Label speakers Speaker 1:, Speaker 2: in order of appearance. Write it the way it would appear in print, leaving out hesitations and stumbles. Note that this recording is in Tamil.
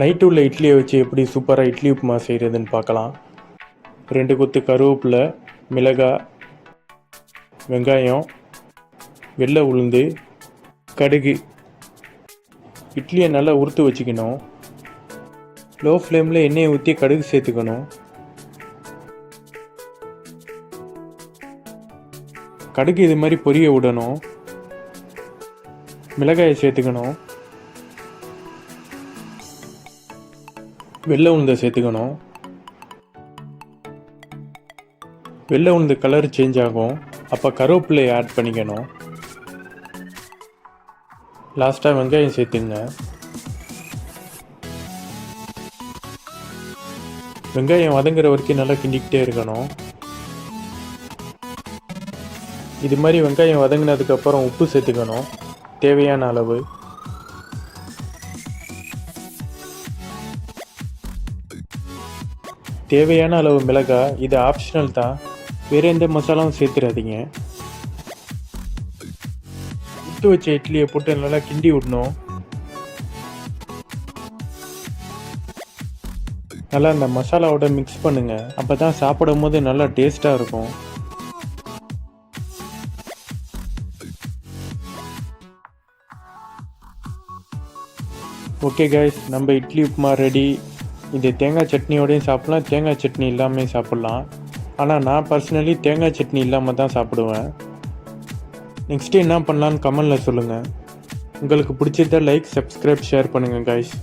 Speaker 1: நைட்டு உள்ள இட்லியை வச்சு எப்படி சூப்பராக இட்லி உப்புமா செய்கிறதுன்னு பார்க்கலாம். 2 கொத்து கருவேப்பிலை, மிளகாய், வெங்காயம், வெள்ளை உளுந்து, கடுகு. இட்லியை நல்லா உறுத்து வச்சுக்கணும். லோ ஃப்ளேமில் எண்ணெயை ஊற்றி கடுகு சேர்த்துக்கணும். கடுகு இது மாதிரி பொரிய விடணும். மிளகாயை சேர்த்துக்கணும். வெள்ளை உளுந்தை சேர்த்துக்கணும். வெள்ளை உளுந்து கலர் சேஞ்ச் ஆகும், அப்போ கருவேப்பிலையை ஆட் பண்ணிக்கணும். லாஸ்ட்டாக வெங்காயம் சேர்த்துங்க. வெங்காயம் வதங்குற வரைக்கும் நல்லா கிண்டிக்கிட்டே இருக்கணும். இது மாதிரி வெங்காயம் வதங்கினதுக்கப்புறம் உப்பு சேர்த்துக்கணும், தேவையான அளவு. தேவையான அளவு மிளகாய், இது ஆப்ஷனல் தான், வேறு எந்த மசாலாவும் சேர்த்துடாதீங்க. உப்பு வச்ச இட்லியை போட்டு நல்லா கிண்டி விடணும். நல்லா அந்த மசாலாவோட மிக்ஸ் பண்ணுங்க, அப்போ தான் சாப்பிடும் போது நல்லா டேஸ்ட்டாக இருக்கும். ஓகே கைஸ், நம்ம இட்லி உப்புமா ரெடி. இது தேங்காய் சட்னியோடையும் சாப்பிட்லாம், தேங்காய் சட்னி இல்லாமல் சாப்பிட்லாம். ஆனால் நான் பர்சனலி தேங்காய் சட்னி இல்லாமல் தான் சாப்பிடுவேன். நெக்ஸ்ட்டு என்ன பண்ணலான்னு கமெண்டில் சொல்லுங்கள். உங்களுக்கு பிடிச்சத லைக், சப்ஸ்கிரைப், ஷேர் பண்ணுங்கள் கைஸ்.